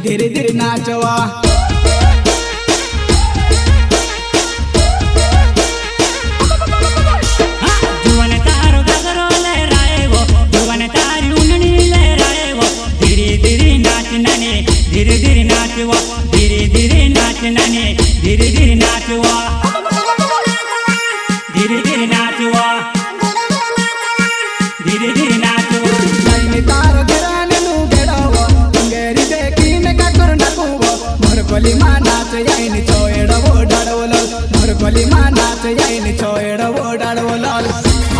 धीरे धीरे नाचवा जुवन तारो गगरो लहराए वो जुवन तारी उंगली लहराए वो धीरे धीरे नाचना ने धीरे धीरे नाचवा धीरे धीरे नाचना ने धीरे धीरे नाचवा धीरे धीरे नाचवा धीरे धीरे नाचवा नैनी तारो गिराने नु गेड़ावा तुंगेरी देखी ने काकुर नकुवा मोर कोली मा नाच याइनी चोएड़वो डाड़वलो मोर कोली मा नाच याइनी चोएड़वो डाड़वलो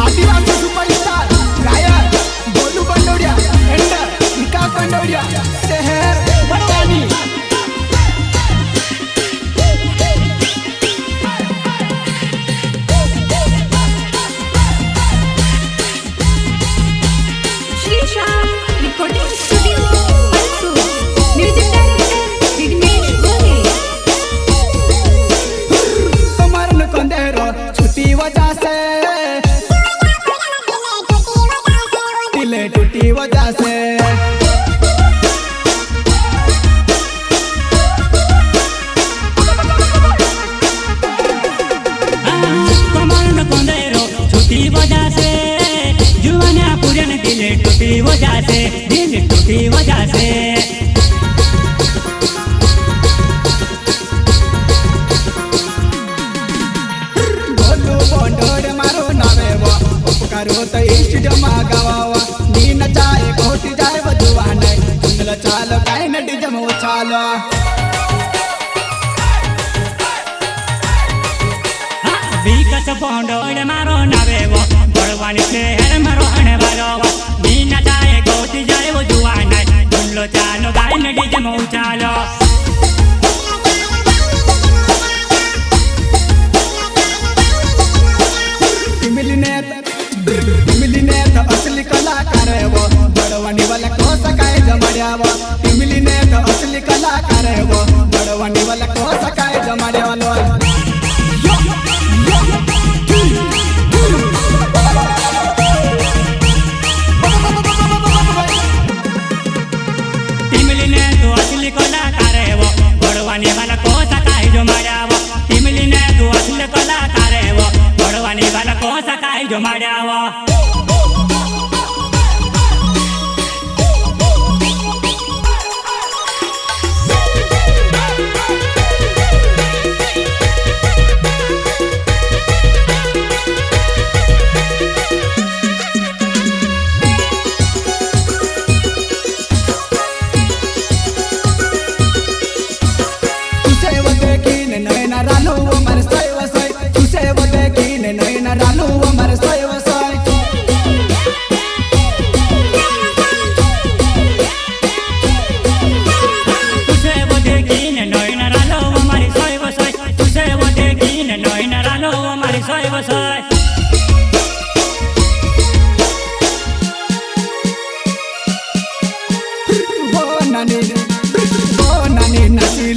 आदिवासी सुपरस्टार गायक बोलू बंडोड़िया एंडर इका बंडोड़िया शहर बटानी Recording studio, Palsu. Music director, Vignesh Gole. कमर न कंदेरो छुट्टी वजह से दिले टूटी वजह से कमर न कंदेरो छुट्टी वजह से जुवानिया पूरन दिल टूटी वजह से दिल टूटी वजह से बोलू बंडोड़ मारो नावे वो उपकारो तो इष्ट जमा गवावा नी नचाए कोटी जाए वो जुवाने चुनल चालो काई नडी जमो चालो विकस बंडोड़ मारो नावे वो बड़वानी शहर मारो हने वालो नी नचाए कोटी जाए वो जुवाने चुनलो चालो काई नडी जमो चालो मिलीने तो असली कलाकार है वो बड़वानी वाला को सकाए जमाड़िया वो मिलीने तो असली कलाकार है वो बड़वानी वाला को सकाए जमाड़िया वालो टिमलीने तो असली कलाकार है वो बड़वानी वाला को सकाए जमाड़िया वो टिमलीने तो असली कलाकार है वो बड़वानी वाला को सकाए जमाड़िया वो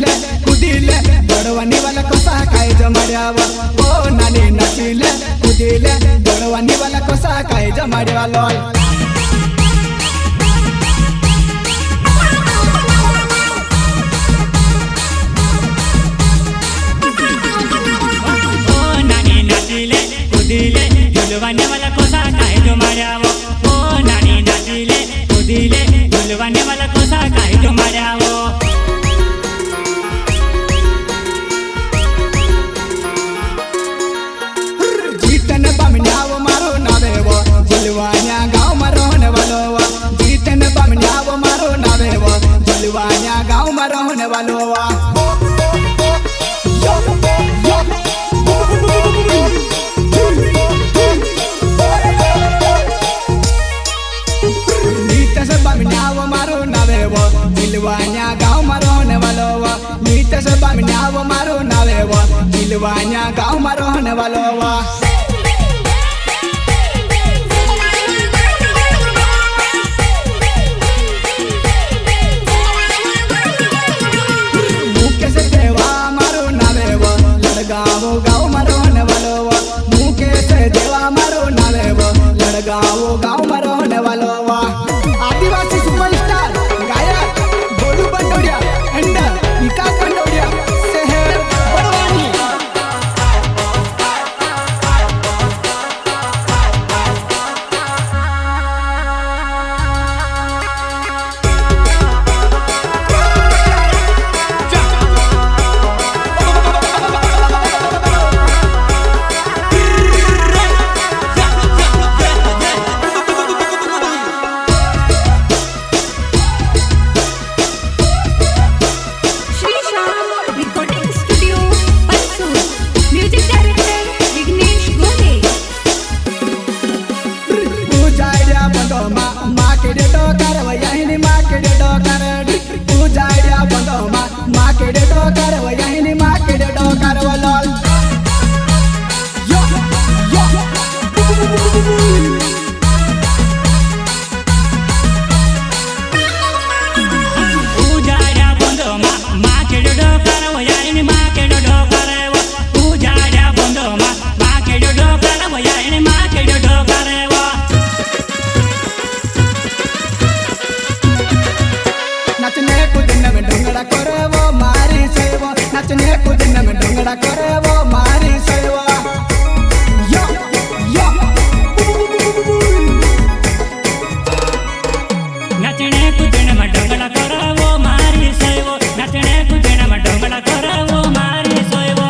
बड़वानी वाला को सकाए जमाड़िया वो नानी नचीले कुदीले बड़वानी वाला को सकाए जमाड़िया लो नानी नचीले कुदीले झुलवाने वाला को सकाए जमाड़िया वो नानी नचीले कुदीले झुलवाने वाला को सकाए जमाड़िया वो जिलवानिया गाँव में रहने वालो जीतन बमनिया वो मारो नावे वो जिलवानिया गाँव में रहने वालो नीत से बमनिया वो मारो नावे वो जिलवानिया गाँव में रहने वालो नीत से बमनिया वो मारो नावे वो जिलवानिया गाँव में रहने वालो गाँव में रहने वालों आदिवासी सुपरस्टार गायक बोलू बंडोड़िया डोकर वो यही मार्केट डोकर वो लाल यो यो उजाड्या बंदो मार्केट डोकर वो यही मार्केट डोकर वो उजाड्या बंदो मार्केट डोकर वो यही मार्केट डोकर वो नचने को दिन में ढोंगड़ा करे वो मारी सेवा नचने को दिन में ढोंगड़ा करे वो मारी सेवा यो यो नचने कुदन में ढोंगड़ा करे वो मारी सेवा नचने कुदन में ढोंगड़ा करे वो मारी सेवा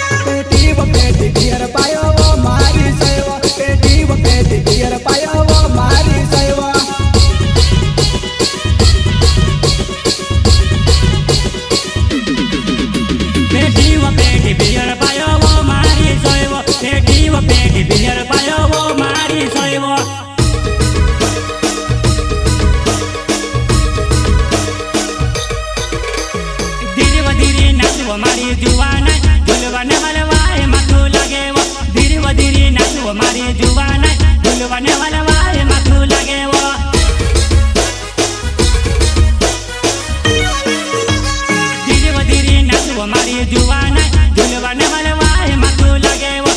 पेटी बियर पायो वो मारी सेवा पेटी बियर पायो वो मारी सेवा पेटी बियर पायो वो मारी सेवा पेटी बियर पायो वो मारी सेवा धीरे नाचो मारी जुवान झुलवाने वाले वाए माथू लगे वो धीरे नाचो मारी जुवान झुलवाने वाले वाए माथू लगे वो धीरे नाचो मारी जुवान झुलवाने वाले वाए माथू लगे वो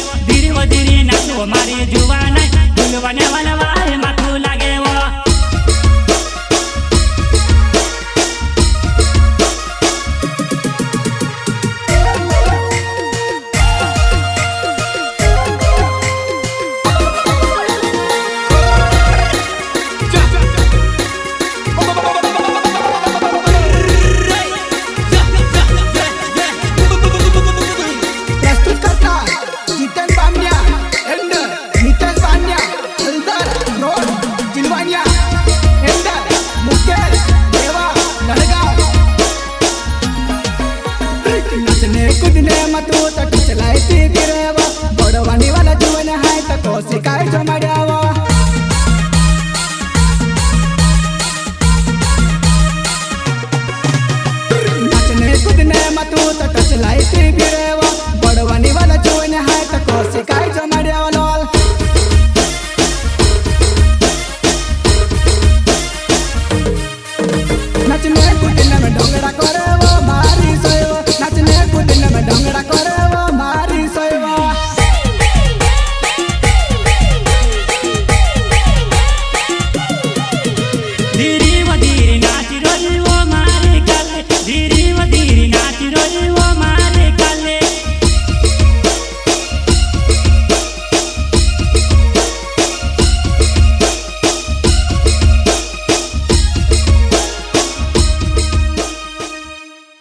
धीरे नाचो मारी जुवान झुलवाने वाले